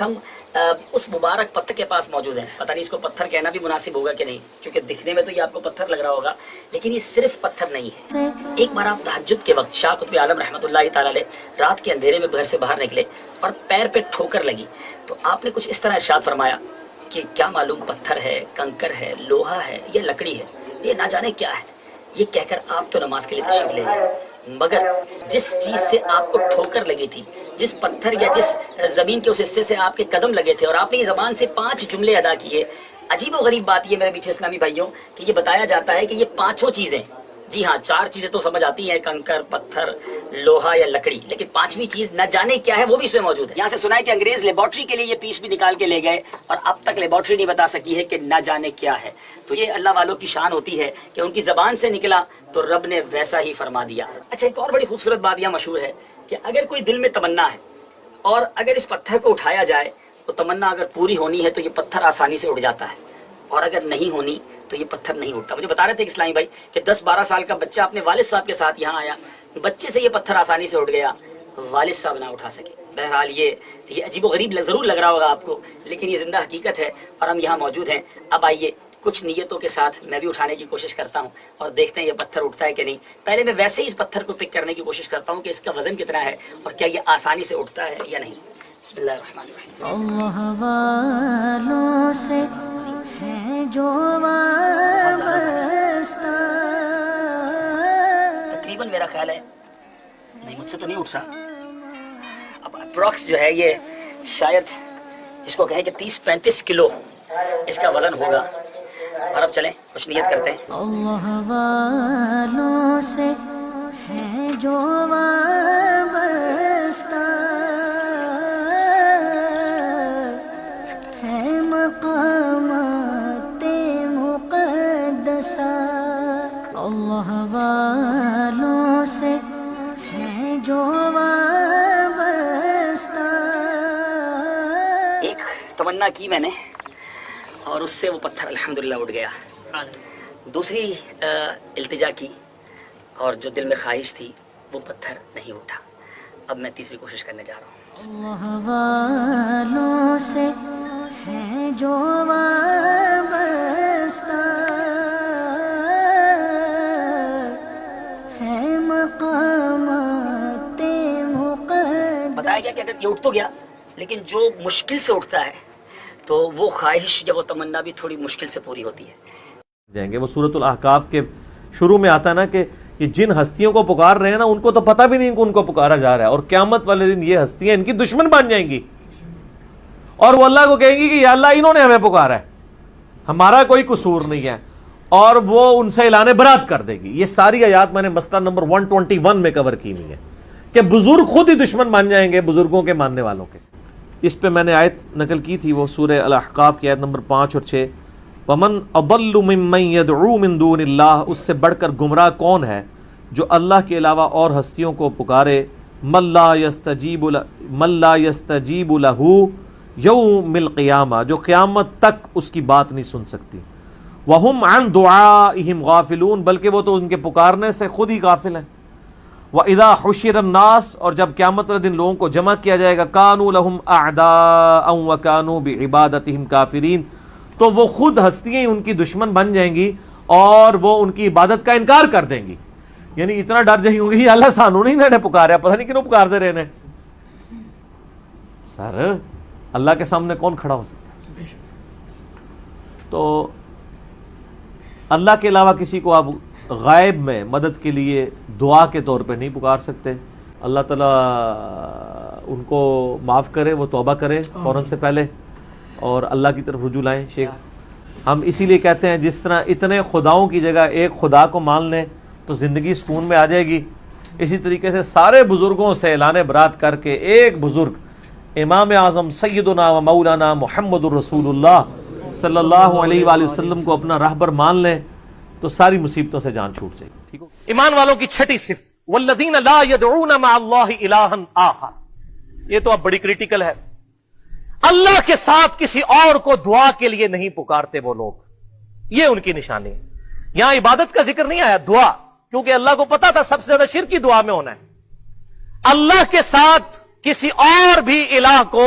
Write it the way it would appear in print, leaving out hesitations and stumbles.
ہم اس مبارک پتھر کے پاس موجود ہیں. پتہ نہیں اس کو پتھر کہنا بھی مناسب ہوگا کہ نہیں، کیونکہ دکھنے میں تو یہ آپ کو پتھر لگ رہا ہوگا، لیکن یہ صرف پتھر نہیں ہے. ایک بار آپ تہجد کے وقت شاہ قطب عالم رحمۃ اللہ تعالی علیہ رات کے اندھیرے میں گھر سے باہر نکلے اور پیر پہ ٹھوکر لگی، تو آپ نے کچھ اس طرح ارشاد فرمایا کہ کیا معلوم پتھر ہے، کنکر ہے، لوہا ہے یا لکڑی ہے، یہ نہ جانے کیا ہے. یہ کہہ کر آپ تو نماز کے لیے تشریف لے گئے، مگر جس چیز سے آپ کو ٹھوکر لگی تھی، جس پتھر یا جس زمین کے اس حصے سے آپ کے قدم لگے تھے، اور آپ نے یہ زبان سے 5 جملے ادا کیے. عجیب و غریب بات یہ میرے میٹھے اسلامی بھائیوں کہ یہ بتایا جاتا ہے کہ یہ 5 چیزیں، جی ہاں 4 چیزیں تو سمجھ آتی ہیں، کنکر، پتھر، لوہا یا لکڑی، لیکن 5ویں چیز نہ جانے کیا ہے وہ بھی اس میں موجود ہے. یہاں سے سنا ہے کہ انگریز لیبارٹری کے لیے یہ پیس بھی نکال کے لے گئے اور اب تک لیبارٹری نہیں بتا سکی ہے کہ نہ جانے کیا ہے. تو یہ اللہ والوں کی شان ہوتی ہے کہ ان کی زبان سے نکلا تو رب نے ویسا ہی فرما دیا. اچھا، ایک اور بڑی خوبصورت بات یہاں مشہور ہے کہ اگر کوئی دل میں تمنا ہے اور اگر اس پتھر کو اٹھایا جائے تو تمنا اگر پوری ہونی ہے تو یہ پتھر آسانی سے اٹھ جاتا ہے، اور اگر نہیں ہونی تو یہ پتھر نہیں اٹھتا. مجھے بتا رہے تھے اسلامی بھائی کہ 10-12 سال کا بچہ اپنے والد صاحب کے ساتھ یہاں آیا، بچے سے یہ پتھر آسانی سے اٹھ گیا، والد صاحب نہ اٹھا سکے. بہرحال یہ عجیب و غریب ضرور لگ رہا ہوگا آپ کو، لیکن یہ زندہ حقیقت ہے اور ہم یہاں موجود ہیں. اب آئیے کچھ نیتوں کے ساتھ میں بھی اٹھانے کی کوشش کرتا ہوں اور دیکھتے ہیں یہ پتھر اٹھتا ہے کہ نہیں. پہلے میں ویسے ہی اس پتھر کو پک کرنے کی کوشش کرتا ہوں کہ اس کا وزن کتنا ہے اور کیا یہ آسانی سے اٹھتا ہے یا نہیں. بسم اللہ الرحمن الرحیم. اللہ والوں سے ہے جو وابستہ، تقریباً میرا خیال ہے نہیں، مجھ سے تو نہیں اٹھ رہا. اب اپروکس جو ہے یہ شاید جس کو کہیں کہ 30-35 کلو اس کا وزن ہوگا. اور اب چلیں کچھ نیت کرتے ہیں. اللہ والوں سے ہے جو وابستہ، ہے مقامات مقدسہ. اللہ والوں سے ہے جو وابستہ. ایک تمنا کی میں نے اور اس سے وہ پتھر الحمدللہ اٹھ گیا. دوسری التجا کی اور جو دل میں خواہش تھی وہ پتھر نہیں اٹھا. اب میں تیسری کوشش کرنے جا رہا ہوں. اللہ والوں سے ہے جو وابستہ، ہے مقامات مقدسہ. بتایا گیا کہ اگر یہ اٹھ تو گیا، لیکن جو مشکل سے اٹھتا ہے تو وہ خواہش یا وہ تمنا بھی تھوڑی مشکل سے پوری ہوتی ہے. جائیں گے. وہ سورۃ الاحقاف کے شروع میں آتا ہے نا کہ یہ جن ہستیوں کو پکار رہے ہیں نا ان کو تو پتہ بھی نہیں کہ ان کو پکارا جا رہا ہے، اور قیامت والے دن یہ ہستیاں ان کی دشمن بن جائیں گی اور وہ اللہ کو کہیں گی کہ یا اللہ انہوں نے ہمیں پکارا ہے، ہمارا کوئی قصور نہیں ہے، اور وہ ان سے اعلان برات کر دے گی. یہ ساری آیات میں نے مسئلہ نمبر 121 میں کور کی ہوئی ہے کہ بزرگ خود ہی دشمن بن جائیں گے بزرگوں کے ماننے والوں کے. اس پہ میں نے آیت نقل کی تھی، وہ سورہ الاحقاف کی آیت نمبر 5 اور 6. وَمَنْ أَضَلُّ مِمَّنْ يَدْعُو مِن دُونِ اللَّهِ، اس سے بڑھ کر گمراہ کون ہے جو اللہ کے علاوہ اور ہستیوں کو پکارے. مَن لَا يَسْتَجِيبُ لَهُ يَوْمِ الْقِيَامَةِ، جو قیامت تک اس کی بات نہیں سن سکتی. وَهُمْ عَنْ دُعَائِهِمْ غَافِلُونَ، بلکہ وہ تو ان کے پکارنے سے خود ہی غافل ہیں. وَإِذَا حُشِرَ النَّاسُ، اور جب قیامت والے دن لوگوں کو جمع کیا جائے گا، كَانُوا لَهُمْ أَعْدَاءً وَكَانُوا بِعِبَادَتِهِمْ كَافِرِينَ، تو وہ خود ہستیاں ان کی دشمن بن جائیں گی اور وہ ان کی عبادت کا انکار کر دیں گی. یعنی اتنا ڈر جائیں گی اللہ سانو نہیں انہوں نے پکارا، پتہ نہیں کیوں پکار دے رہے ہیں. سر اللہ کے سامنے کون کھڑا ہو سکتا ہے؟ تو اللہ کے علاوہ کسی کو آپ غائب میں مدد کے لیے دعا کے طور پہ نہیں پکار سکتے. اللہ تعالیٰ ان کو معاف کرے، وہ توبہ کرے فوراً سے پہلے اور اللہ کی طرف رجوع لائیں. شیخ ہم اسی لیے کہتے ہیں جس طرح اتنے خداؤں کی جگہ ایک خدا کو مان لیں تو زندگی سکون میں آ جائے گی، اسی طریقے سے سارے بزرگوں سے اعلان برات کر کے ایک بزرگ امام اعظم سیدنا و مولانا محمد الرسول اللہ صلی اللہ علیہ وآلہ وسلم کو اپنا راہبر مان لیں تو ساری مصیبتوں سے جان چھوٹ جائے گی. ٹھیک ہو؟ ایمان والوں کی چھٹی صفت والذین لا يدعون مع اللہ الہا آخر، یہ تو اب بڑی کریٹیکل ہے. اللہ کے ساتھ کسی اور کو دعا کے لیے نہیں پکارتے وہ لوگ، یہ ان کی نشانی ہے. یہاں عبادت کا ذکر نہیں آیا، دعا، کیونکہ اللہ کو پتا تھا سب سے زیادہ شرک کی دعا میں ہونا ہے. اللہ کے ساتھ کسی اور بھی الہ کو